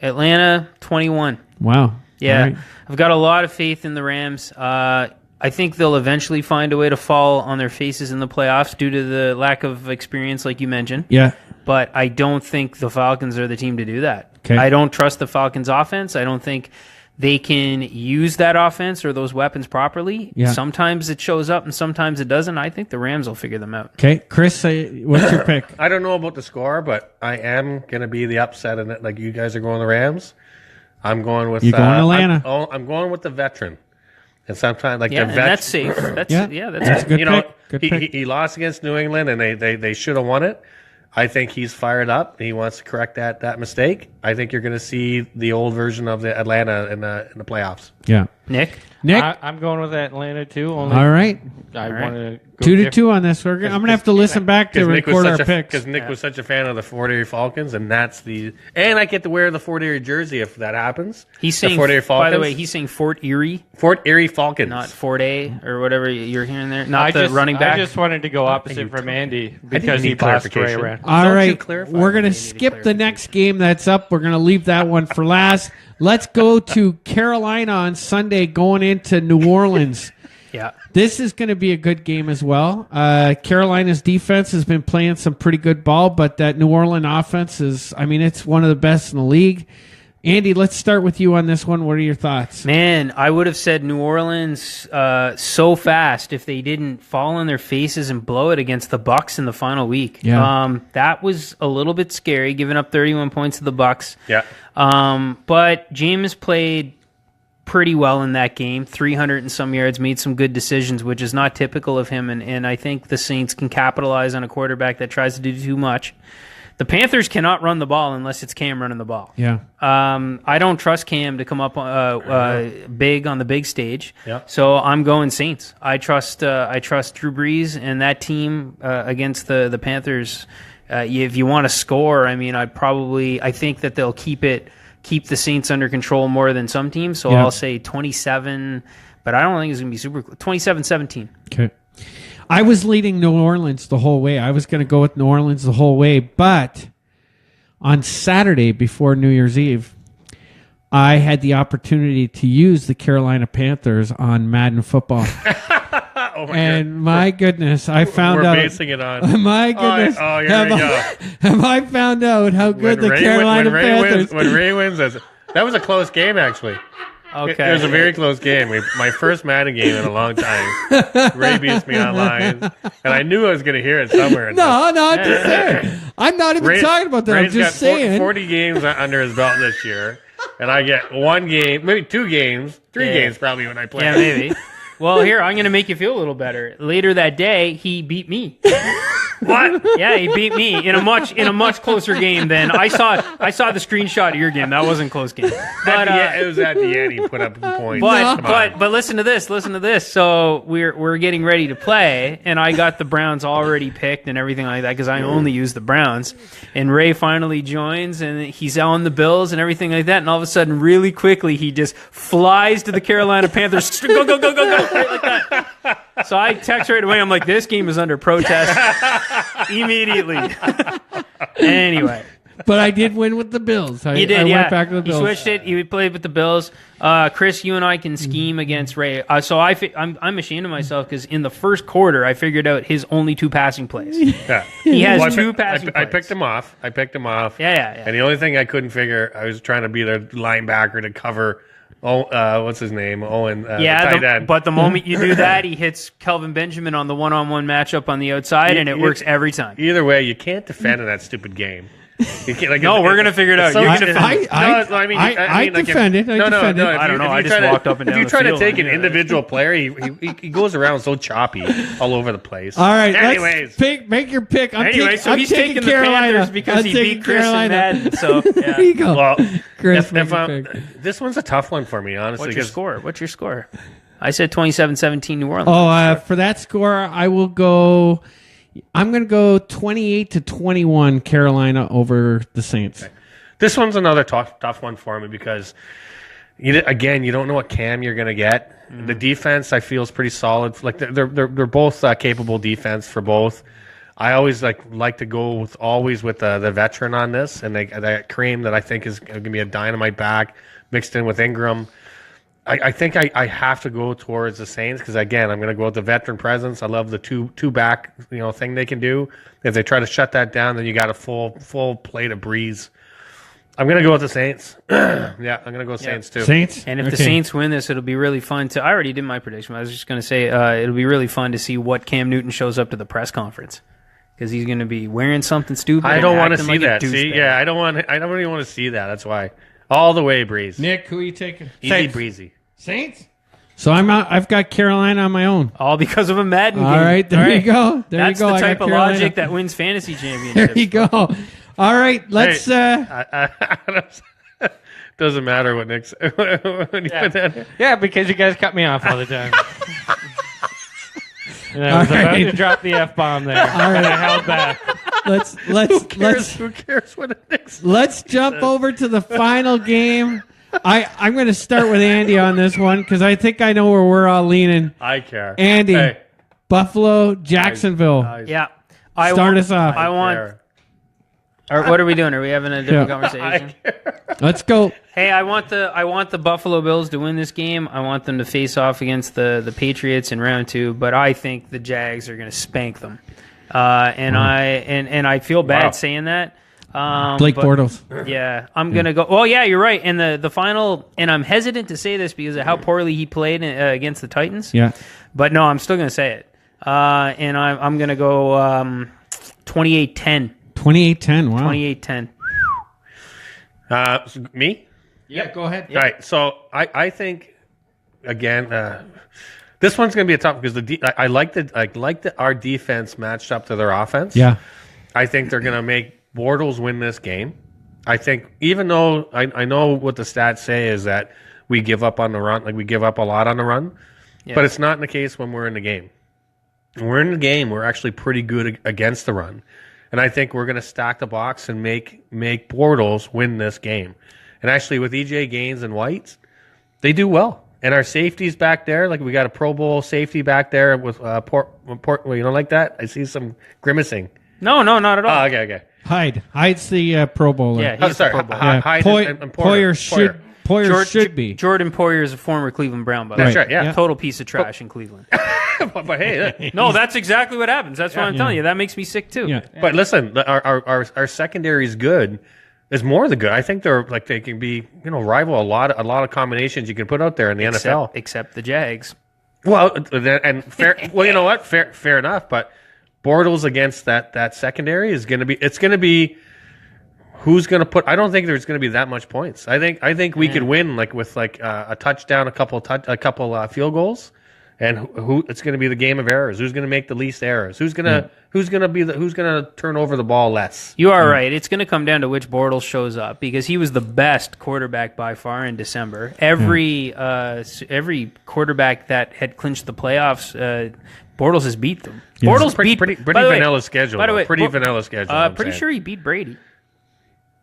Atlanta 21. Wow. Yeah. All right. I've got a lot of faith in the Rams. I think they'll eventually find a way to fall on their faces in the playoffs due to the lack of experience, like you mentioned. Yeah. But I don't think the Falcons are the team to do that. Okay. I don't trust the Falcons' offense. I don't think they can use that offense or those weapons properly. Yeah. Sometimes it shows up and sometimes it doesn't. I think the Rams will figure them out. Okay, Chris, what's your pick? I don't know about the score, but I am going to be the upset in it. Like you guys are going the Rams. I'm going with... You're going Atlanta. I'm going with the veteran. And sometimes, like, Yeah, the and veteran... that's safe. That's That's a good pick. Good pick. He lost against New England, and they should have won it. I think he's fired up. He wants to correct that mistake. I think you're going to see the old version of the Atlanta in the playoffs. Yeah. Nick? I'm going with Atlanta too. Only All right. I want to 2-2 on this. I'm going to have to listen back to record our picks. Because Nick was such a fan of the Fort Erie Falcons, and I get to wear the Fort Erie jersey if that happens. He's saying, Fort Erie Falcons. by the way, he's saying Fort Erie, Fort Erie Falcons. not Fort A or whatever you're hearing there. Not the running back. I just wanted to go opposite from Andy because he need passed Ray clarification. around. All Don't you right. clarify? We're going to Need skip the next game that's up. We're going to leave that one for last. Let's go to Carolina on Sunday going into New Orleans. Yeah. This is going to be a good game as well. Carolina's defense has been playing some pretty good ball, but that New Orleans offense it's one of the best in the league. Andy, let's start with you on this one. What are your thoughts? Man, I would have said New Orleans so fast if they didn't fall on their faces and blow it against the Bucks in the final week. Yeah. That was a little bit scary, giving up 31 points to the Bucks. Yeah. But James played pretty well in that game, 300 and some yards, made some good decisions, which is not typical of him, and I think the Saints can capitalize on a quarterback that tries to do too much. The Panthers cannot run the ball unless it's Cam running the ball. Yeah. I don't trust Cam to come up big on the big stage. Yeah. So I'm going Saints. I trust Drew Brees and that team against the Panthers. If you want to score, I think that they'll keep the Saints under control more than some teams. So Yeah. I'll say 27, but I don't think it's going to be super close. 27-17. Okay. I was leading New Orleans the whole way. I was going to go with New Orleans the whole way, but on Saturday before New Year's Eve, I had the opportunity to use the Carolina Panthers on Madden Football. Oh my And God. my goodness, I found We're out. basing it on. My goodness. Oh, here have we I- go. Have I found out how good the Ray Carolina when Panthers... Ray wins, that was a close game, actually. Okay. It was a very close game. My first Madden game in a long time. Ray beats me online, and I knew I was going to hear it somewhere. No, I'm just saying. I'm not even talking about that. Ray's I'm just got saying. 40 games under his belt this year, and I get one game, maybe 2 games, 3 Yeah. games probably when I play. Yeah, maybe. Well, here, I'm going to make you feel a little better. Later that day, he beat me. What? Yeah, he beat me in a much closer game than I saw the screenshot of your game. That wasn't a close game. But It was at the end. He put up points. but listen to this. So we're getting ready to play, and I got the Browns already picked and everything like that because I only use the Browns. And Ray finally joins, and he's on the Bills and everything like that. And all of a sudden, really quickly, he just flies to the Carolina Panthers. Go, right like that. So I text right away. I'm like, this game is under protest immediately. Anyway. But I did win with the Bills. I You did, I yeah. went back to the Bills. He switched it. He played with the Bills. Chris, you and I can scheme against Ray. So I'm ashamed of myself because in the first quarter, I figured out his only 2 passing plays. Yeah. He has Well, 2 passing I plays. picked him off. Yeah. And the only thing I couldn't figure, I was trying to be the linebacker to cover. What's his name? Owen. The tight end. But the moment you do that, he hits Kelvin Benjamin on the one-on-one matchup on the outside, and it works every time. Either way, you can't defend in that stupid game. You can't, No, we're gonna figure it out. So You're it's- gonna defend it. I defended. No, I defended. if I don't you- know, if I you just try to- walked up and down If you the try to field. take an Yeah. individual player, he goes around so choppy all over the place. All right, Anyways, make your pick. So he's taking the Carolina Panthers because I'm he taking beat Chris in Madden. So There you go. well, Chris, make your pick. this one's a tough one for me, honestly. what's your 'cause score? What's your score? I said 27-17 New Orleans. For that score, I will go. I'm going to go 28-21 Carolina over the Saints. This one's another tough one for me because Again, you don't know what Cam you're going to get. The defense, I feel, is pretty solid. Like they're both capable defense for both. I always like to go with the veteran on this, and that Kareem that I think is going to be a dynamite back mixed in with Ingram. I think I have to go towards the Saints because, again, I'm going to go with the veteran presence. I love the two back thing they can do. If they try to shut that down, then you got a full plate of Breeze. I'm going to go with the Saints. Yeah, I'm going to go Saints too. Saints? And if the Saints win this, it'll be really fun to... I already did my prediction. I was just going to say it'll be really fun to see what Cam Newton shows up to the press conference. Because he's going to be wearing something stupid. I don't want to see like that. See, yeah, I don't even want to see that. That's why. All the way, Breeze. Nick, who are you taking? Easy Saints. breezy. Saints? So I'm out. I've got Carolina on my own. All because of a Madden game. All right, there you go. That's you go. the type I got of Carolina. logic that wins fantasy championships. There you go. All right, let's... Doesn't matter what Nick said. When you put that in. Yeah, because you guys cut me off all the time. And I was about to drop the F-bomb there. All right. I held back. Who cares what Nick said? Let's jump over to the final game. I'm going to start with Andy on this one because I think I know where we're all leaning. I care. Andy, Hey. Buffalo, Jacksonville. Yeah. Start us off. I want... Or what are we doing? Are we having a different conversation? Let's go. Hey, I want the Buffalo Bills to win this game. I want them to face off against the Patriots in round 2, but I think the Jags are going to spank them. I feel bad saying that. Blake Bortles. Yeah, I'm going to go. Oh, yeah, you're right. And the final, and I'm hesitant to say this because of how poorly he played against the Titans. Yeah. But no, I'm still going to say it. And I'm going to go 28-10. 28-10. Wow. 28-10. Me? Yeah, go ahead. All right. So I think again, this one's going to be a tough because I like our defense matched up to their offense. Yeah. I think they're going to make Bortles win this game. I think even though I know what the stats say is that we give up on the run, like we give up a lot on the run, but it's not in the case when we're in the game. When we're in the game, we're actually pretty good against the run. And I think we're going to stack the box and make Bortles win this game. And actually, with EJ Gaines and White, they do well. And our safeties back there, like we got a Pro Bowl safety back there with Port. Well, you don't like that? I see some grimacing. No, not at all. Oh, okay. Hyde's the Pro Bowler. Yeah, he's the Pro Bowler. Yeah. Hyde and Poyer should be. Jordan Poyer is a former Cleveland Brown, by the That's way. right, yeah. Total piece of trash in Cleveland. but hey, No, that's exactly what happens. That's what I'm telling you. That makes me sick too. Yeah. but listen, our secondary is good. Is more than good. I think they can be rival a lot of combinations you can put out there in the NFL. Except the Jags. Well, and fair. Well, you know what? Fair enough. But Bortles against that secondary is going to be. It's going to be. Who's going to put? I don't think there's going to be that much points. I think we could win with a touchdown, a couple field goals, and who it's going to be the game of errors. Who's going to make the least errors? Who's going to turn over the ball less? You are right. It's going to come down to which Bortles shows up because he was the best quarterback by far in December. Every quarterback that had clinched the playoffs, Bortles has beat them. Yeah. Bortles pretty beat. vanilla schedule. By the way, vanilla schedule. Pretty sure he beat Brady.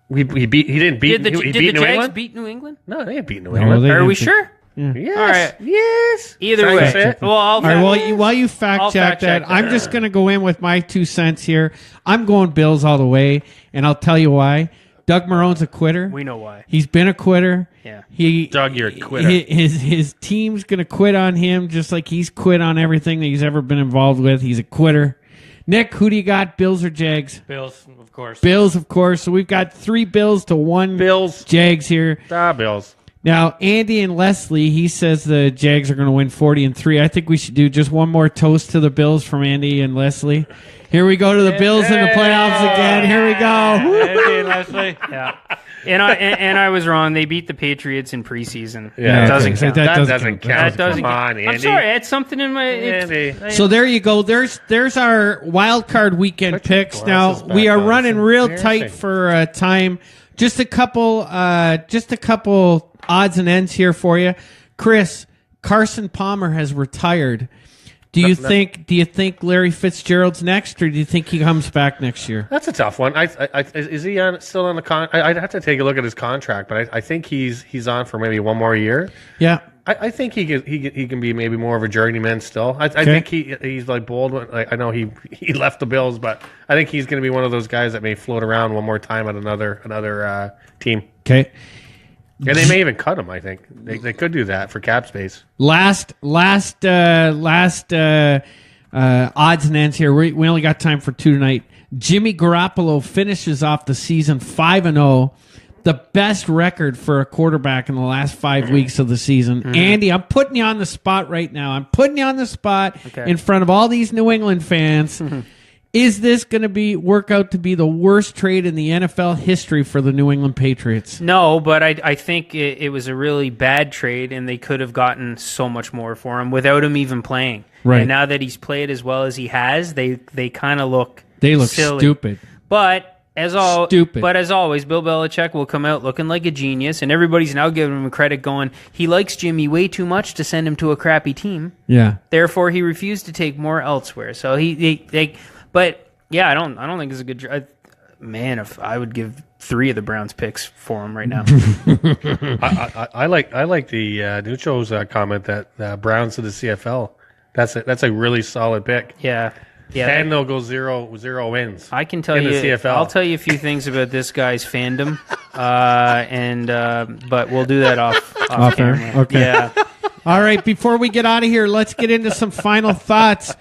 He didn't beat. Did the beat New Jags England? beat New England? No, they didn't beat New No, England. they Are we didn't. sure? Yes. All right. Yes. Either Sorry to way. say it. Well, I'll All right, while you fact I'll check fact that, check I'm just going to go in with my 2 cents here. I'm going Bills all the way, and I'll tell you why. Doug Marone's a quitter. We know why. He's been a quitter. Yeah. Doug, you're a quitter. His team's going to quit on him just like he's quit on everything that he's ever been involved with. He's a quitter. Nick, who do you got, Bills or Jags? Bills, of course. Bills, of course. So we've got 3 Bills to 1 Bills. Jags here. Bills. Now, Andy and Leslie, he says the Jags are going to win 40-3. I think we should do just one more toast to the Bills from Andy and Leslie. Here we go to the Bills in the playoffs again. Here we go. Andy and Leslie. Yeah. And I was wrong. They beat the Patriots in preseason. Yeah, That doesn't count. That doesn't count. That doesn't Come count. on, Andy. I'm sorry. I had something in my... Andy. So there you go. There's our wild card weekend Put your picks. glasses Now we back are on. running It's real embarrassing. tight for time. Just a couple odds and ends here for you. Chris, Carson Palmer has retired. Do you think Larry Fitzgerald's next, or do you think he comes back next year? That's a tough one. Is he still on the I'd have to take a look at his contract, but I think he's on for maybe one more year. Yeah. I think he can be maybe more of a journeyman still. I think he's like bold. Like, I know he left the Bills, but I think he's going to be one of those guys that may float around one more time at another team. Okay. And they may even cut him. I think they could do that for cap space. Last odds and ends here. We only got time for 2 tonight. Jimmy Garoppolo finishes off the season 5-0, the best record for a quarterback in the last 5 weeks of the season. Mm-hmm. Andy, I'm putting you on the spot right now. I'm putting you on the spot in front of all these New England fans. Mm-hmm. Is this going to work out to be the worst trade in the NFL history for the New England Patriots? No, but I think it was a really bad trade, and they could have gotten so much more for him without him even playing. Right. And now that he's played as well as he has, they kind of look silly. Stupid. But as always, Bill Belichick will come out looking like a genius, and everybody's now giving him credit, going, he likes Jimmy way too much to send him to a crappy team. Yeah. Therefore, he refused to take more elsewhere. So But yeah, I don't think it's a good. Man, if I would give 3 of the Browns picks for him right now. I like the Nucho's comment that Browns to the CFL. That's a really solid pick. Yeah. And they'll go 0 wins. I can tell in you. The CFL. I'll tell you a few things about this guy's fandom, but we'll do that off camera. Okay. Yeah. All right. Before we get out of here, let's get into some final thoughts.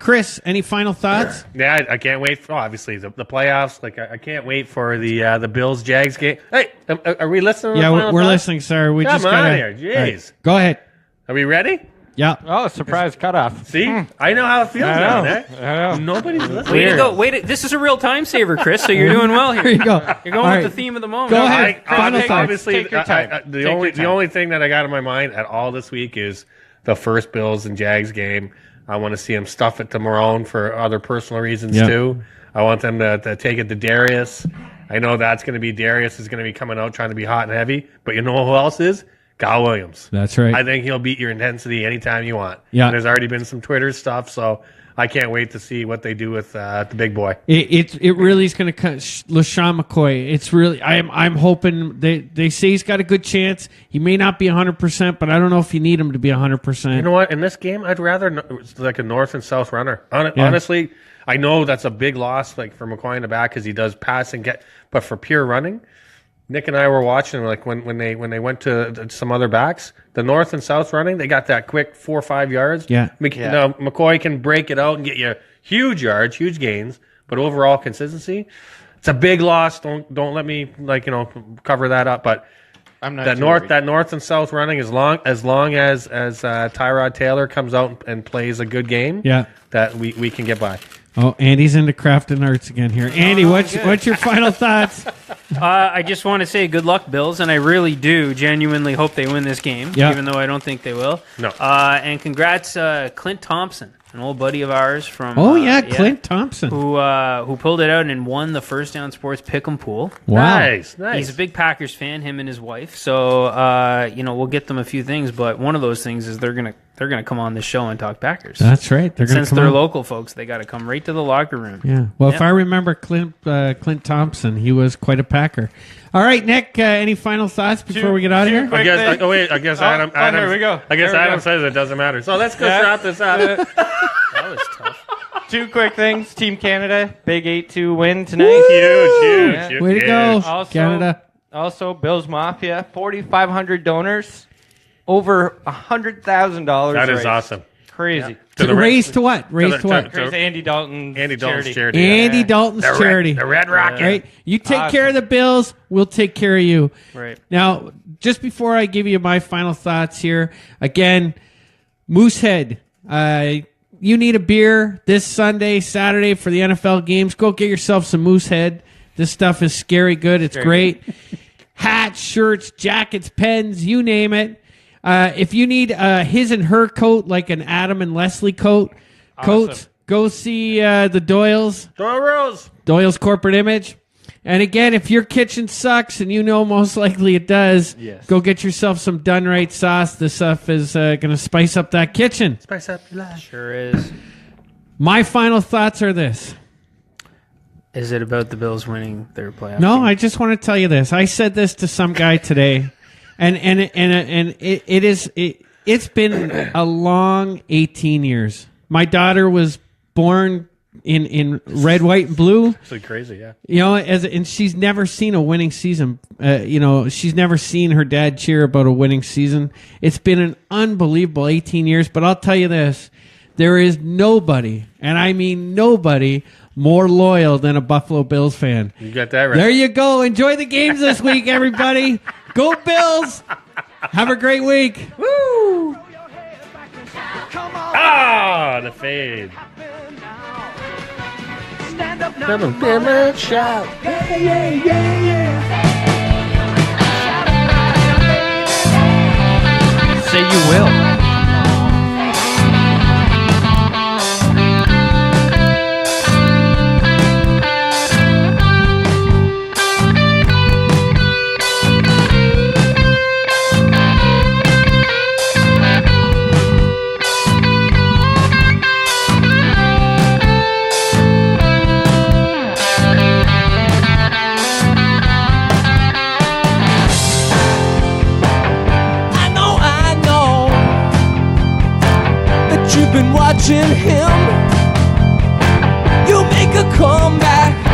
Chris, any final thoughts? Yeah, I can't wait for obviously the playoffs. Like I can't wait for the Bills Jags game. Hey, are we listening? Yeah, we're listening, sir. We Come just on gotta, here, jeez. Right, go ahead. Are we ready? Yeah. Oh, surprise cutoff. See, I know how it feels down there. I know. Nobody's listening. Way to go! This is a real time saver, Chris. So you're doing well here. There you go. You're going All with right. the theme of the moment. Go ahead. Final thoughts. Obviously, Take your time. the only thing that I got in my mind at all this week is the first Bills and Jags game. I want to see them stuff it to Marone for other personal reasons too. I want them to take it to Darius. I know that's going to be Darius is going to be coming out trying to be hot and heavy, but you know who else is? Kyle Williams. That's right. I think he'll beat your intensity anytime you want. Yeah. And there's already been some Twitter stuff, so I can't wait to see what they do with the big boy. It really is going to cut LaShawn McCoy. It's really I'm hoping they say he's got a good chance. He may not be 100%, but I don't know if you need him to be 100%. You know what? In this game, I'd rather like a north and south runner. Honestly, I know that's a big loss like for McCoy in the back because he does pass and get, but for pure running. Nick and I were watching like when they went to some other backs, the north and south running, they got that quick 4 or 5 yards. Yeah. Now, McCoy can break it out and get you huge yards, huge gains, but overall consistency, it's a big loss. Don't let me cover that up. But I'm not that north and south running, as long as Tyrod Taylor comes out and plays a good game, that we can get by. Oh, Andy's into craft and arts again here. Andy, what's your final thoughts? I just want to say good luck, Bills, and I really do genuinely hope they win this game, even though I don't think they will. No. And congrats, Clint Thompson, an old buddy of ours from. Clint Thompson, who pulled it out and won the First Down Sports Pick'em Pool. Wow, nice. He's a big Packers fan, him and his wife. So we'll get them a few things, but one of those things is they're gonna come on this show and talk Packers. That's right. Since they're local folks, they got to come right to the locker room. Yeah. Well, if I remember Clint Thompson, he was quite a Packer. All right, Nick. Any final thoughts before we get out of here? I guess Adam. Here we go. I guess Adam says it doesn't matter. So let's go wrap this up. That was tough. 2 quick things. Team Canada, big 8-2 win tonight. Huge. Way to go, Also, Canada. Also, Bills Mafia, 4,500 donors, over $100,000. That is awesome. Crazy. Raised to what? Raised to what? Crazy Andy Dalton's charity. Andy Dalton's charity. The Red Rocket. Right? You take care of the Bills, we'll take care of you. Right. Now, just before I give you my final thoughts here, again, Moosehead, you need a beer this Sunday, Saturday for the NFL games. Go get yourself some Moosehead. This stuff is scary good. It's great. Hats, shirts, jackets, pens, you name it. If you need his and her coat, like an Adam and Leslie coats, go see the Doyle's corporate image. And again, if your kitchen sucks, and you know most likely it does, go get yourself some Done Right sauce. This stuff is going to spice up that kitchen. Spice up your life. Sure is. My final thoughts are this. Is it about the Bills winning their playoff? No, game? I just want to tell you this. I said this to some guy today, and it's been a long 18 years. My daughter was born in red, white, and blue. It's crazy, yeah. You know, and she's never seen a winning season. She's never seen her dad cheer about a winning season. It's been an unbelievable 18 years. But I'll tell you this: there is nobody, and I mean nobody, more loyal than a Buffalo Bills fan. You got that right. There you go. Enjoy the games this week, everybody. Go Bills. Have a great week. Woo! Ah, the fade. Stand up now, shout. Yeah, yeah, yeah, yeah. Say you will. You've been watching him. You make a comeback.